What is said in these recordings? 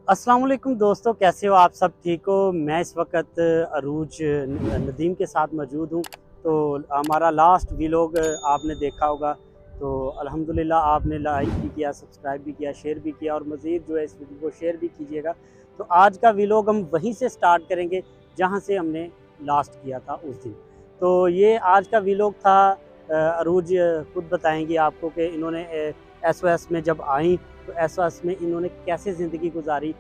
अस्सलाम वालेकुम दोस्तों, कैसे हो आप? सब ठीक हो? मैं इस वक्त अरूज नदीम के साथ मौजूद हूँ। तो हमारा लास्ट व्लॉग आपने देखा होगा। तो अल्हम्दुलिल्लाह आपने लाइक भी किया, सब्सक्राइब भी किया, शेयर भी किया और मज़ीद जो है इस वीडियो को शेयर भी कीजिएगा। तो आज का व्लॉग हम वहीं से स्टार्ट करेंगे जहाँ से हमने लास्ट किया था उस दिन। तो ये आज का व्लॉग था। अरूज खुद बताएंगी आपको कि इन्होंने SOS में जब आई तो SOS में इन्होंने कैसे ज़िंदगी गुजारी,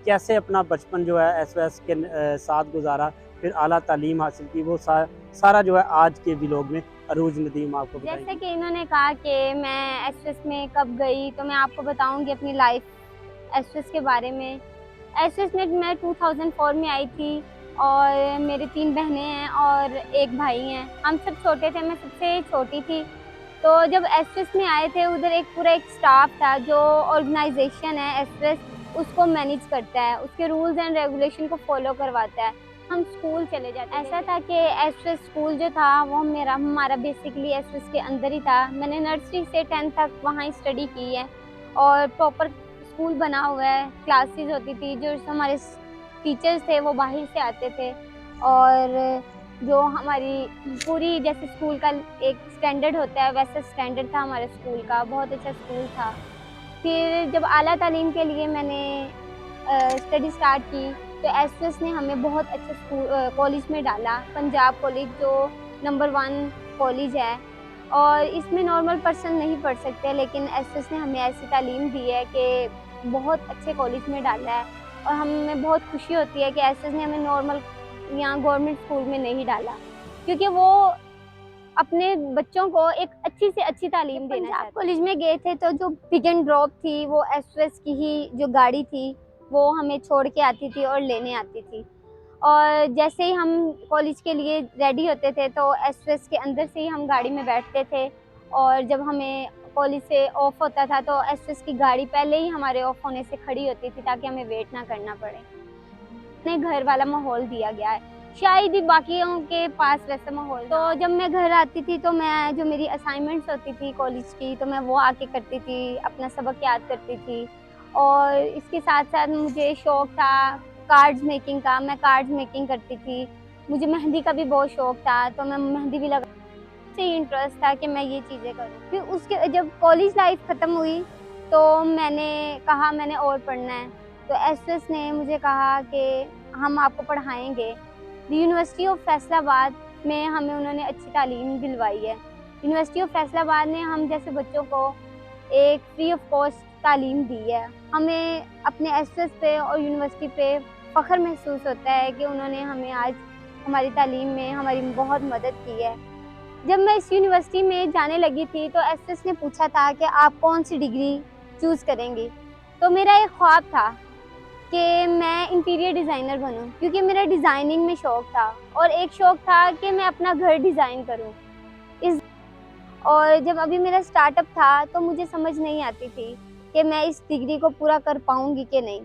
कैसे अपना बचपन जो है SOS के साथ गुजारा, फिर आला तालीम हासिल की, वो सारा जो है आज के व्लॉग में अरूज नदीम आपको जैसे बताएंगी। कि इन्होंने कहा कि मैं एसएस में कब गई, तो मैं आपको बताऊंगी अपनी लाइफ एसएस के बारे में। एसएस में मैं 2004 में आई थी और मेरी 3 बहनें हैं और 1 भाई हैं। हम सब छोटे थे, मैं सबसे छोटी थी। तो जब एसएस में आए थे, उधर एक पूरा एक स्टाफ था जो ऑर्गेनाइजेशन है एसएस, उसको मैनेज करता है, उसके रूल्स एंड रेगुलेशन को फॉलो करवाता है। हम स्कूल चले जाते ऐसा था कि एसएस स्कूल जो था वो हमारा बेसिकली एसएस के अंदर ही था। मैंने नर्सरी से 10th तक वहाँ स्टडी की है और प्रॉपर स्कूल बना हुआ है। क्लासेस होती थी, जो हमारे टीचर्स थे वो बाहर से आते थे और जो हमारी पूरी जैसे स्कूल का एक स्टैंडर्ड होता है वैसा स्टैंडर्ड था हमारे स्कूल का, बहुत अच्छा स्कूल था। फिर जब आला तालीम के लिए मैंने स्टडी स्टार्ट की तो एसएस ने हमें बहुत अच्छे कॉलेज में डाला, पंजाब कॉलेज जो नंबर 1 कॉलेज है और इसमें नॉर्मल पर्सन नहीं पढ़ सकते, लेकिन एसएस ने हमें ऐसी तालीम दी है कि बहुत अच्छे कॉलेज में डाला है और हमें बहुत खुशी होती है कि एसएस ने हमें नॉर्मल यहाँ गवर्नमेंट स्कूल में नहीं डाला, क्योंकि वो अपने बच्चों को एक अच्छी से अच्छी तालीम देना चाहते हैं। कॉलेज में गए थे तो जो पिक एंड ड्रॉप थी वो एसएस की ही जो गाड़ी थी वो हमें छोड़ के आती थी और लेने आती थी। और जैसे ही हम कॉलेज के लिए रेडी होते थे तो एसएस के अंदर से ही हम गाड़ी में बैठते थे और जब हमें कॉलेज से ऑफ होता था तो एसएस की गाड़ी पहले ही हमारे ऑफ होने से खड़ी होती थी ताकि हमें वेट ना करना पड़े। अपने घर वाला माहौल दिया गया है, शायद ही बाकियों के पास वैसा माहौल। तो जब मैं घर आती थी तो मैं जो मेरी असाइनमेंट्स होती थी कॉलेज की तो मैं वो आके करती थी, अपना सबक याद करती थी। और इसके साथ साथ मुझे शौक था कार्ड्स मेकिंग का, मैं कार्ड्स मेकिंग करती थी। मुझे मेहंदी का भी बहुत शौक था तो मैं मेहंदी भी लगा से इंटरेस्ट था कि मैं ये चीज़ें करूँ। फिर उसके जब कॉलेज लाइफ ख़त्म हुई तो मैंने कहा मैंने और पढ़ना है, तो एसएस ने मुझे कहा कि हम आपको पढ़ाएंगे। यूनिवर्सिटी ऑफ फैसलाबाद में हमें उन्होंने अच्छी तालीम दिलवाई है। यूनिवर्सिटी ऑफ फैसलाबाद ने हम जैसे बच्चों को एक फ्री ऑफ कॉस्ट तालीम दी है। हमें अपने एसएस पे और यूनिवर्सिटी पे फ़ख्र महसूस होता है कि उन्होंने हमें आज हमारी तालीम में हमारी बहुत मदद की है। जब मैं इस यूनिवर्सिटी में जाने लगी थी तो एसएस ने पूछा था कि आप कौन सी डिग्री चूज़ करेंगी, तो मेरा एक ख्वाब था कि मैं इंटीरियर डिज़ाइनर बनूं, क्योंकि मेरा डिज़ाइनिंग में शौक था और एक शौक था कि मैं अपना घर डिज़ाइन करूं। इस और जब अभी मेरा स्टार्टअप था तो मुझे समझ नहीं आती थी कि मैं इस डिग्री को पूरा कर पाऊंगी कि नहीं।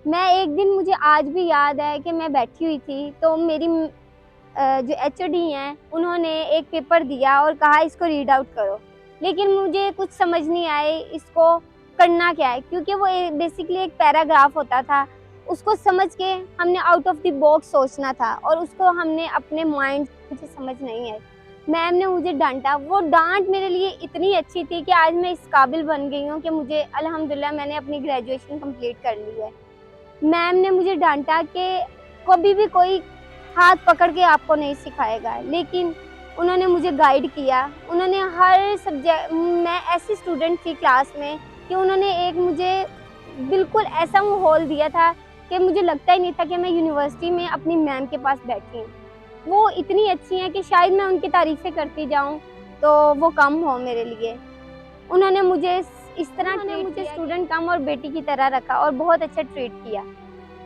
मैं एक दिन, मुझे आज भी याद है कि मैं बैठी हुई थी तो मेरी जो एचओडी हैं उन्होंने एक पेपर दिया और कहा इसको रीड आउट करो, लेकिन मुझे कुछ समझ नहीं आए इसको करना क्या है, क्योंकि वो बेसिकली एक पैराग्राफ होता था। उसको समझ के हमने आउट ऑफ द बॉक्स सोचना था और उसको हमने अपने माइंड, मुझे समझ नहीं आई। मैम ने मुझे डांटा, वो डांट मेरे लिए इतनी अच्छी थी कि आज मैं इस काबिल बन गई हूँ कि मुझे अल्हम्दुलिल्लाह मैंने अपनी ग्रेजुएशन कंप्लीट कर ली है। मैम ने मुझे डांटा कि कभी भी कोई हाथ पकड़ के आपको नहीं सिखाएगा, लेकिन उन्होंने मुझे गाइड किया। उन्होंने हर सब्जेक्ट, मैं ऐसी स्टूडेंट थी क्लास में कि उन्होंने एक मुझे बिल्कुल ऐसा माहौल दिया था कि मुझे लगता ही नहीं था कि मैं यूनिवर्सिटी में अपनी मैम के पास बैठी हूँ। वो इतनी अच्छी हैं कि शायद मैं उनकी तारीफ़ें करती जाऊँ तो वो कम हो मेरे लिए। उन्होंने मुझे इस तरह मुझे स्टूडेंट कम और बेटी की तरह रखा और बहुत अच्छा ट्रीट किया।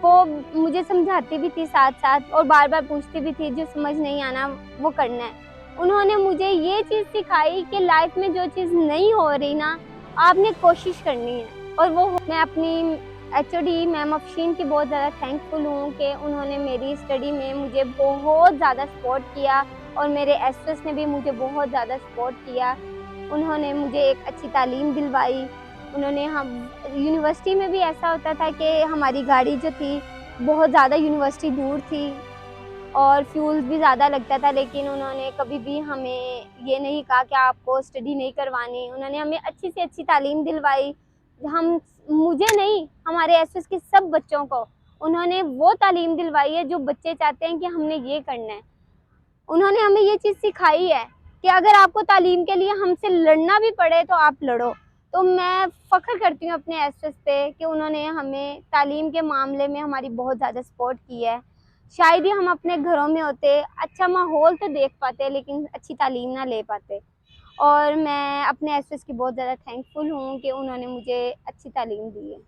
वो मुझे समझाती भी थी साथ-साथ और बार-बार पूछती भी थी, जो समझ नहीं आना वो करना है। उन्होंने मुझे ये चीज़ सिखाई कि लाइफ में जो चीज़ नहीं हो रही ना, आपने कोशिश करनी है और वो मैं अपनी एचओडी मैम अफशीन की बहुत ज़्यादा थैंकफुल हूँ कि उन्होंने मेरी स्टडी में मुझे बहुत ज़्यादा सपोर्ट किया और मेरे एसएस ने भी मुझे बहुत ज़्यादा सपोर्ट किया। उन्होंने मुझे एक अच्छी तालीम दिलवाई उन्होंने हम यूनिवर्सिटी में भी ऐसा होता था कि हमारी गाड़ी जो थी बहुत ज़्यादा यूनिवर्सिटी दूर थी और फ्यूल भी ज़्यादा लगता था, लेकिन उन्होंने कभी भी हमें ये नहीं कहा कि आपको स्टडी नहीं करवानी। उन्होंने हमें अच्छी से अच्छी तालीम दिलवाई। हम मुझे नहीं, हमारे एसएस के सब बच्चों को उन्होंने वो तालीम दिलवाई है जो बच्चे चाहते हैं कि हमने ये करना है। उन्होंने हमें ये चीज़ सिखाई है कि अगर आपको तालीम के लिए हमसे लड़ना भी पड़े तो आप लड़ो। तो मैं फ़ख्र करती हूँ अपने एसएस पे कि उन्होंने हमें तालीम के मामले में हमारी बहुत ज़्यादा सपोर्ट की है। शायद ही हम अपने घरों में होते, अच्छा माहौल तो देख पाते लेकिन अच्छी तालीम ना ले पाते। और मैं अपने एसएस की बहुत ज़्यादा थैंकफुल हूँ कि उन्होंने मुझे अच्छी तालीम दी है।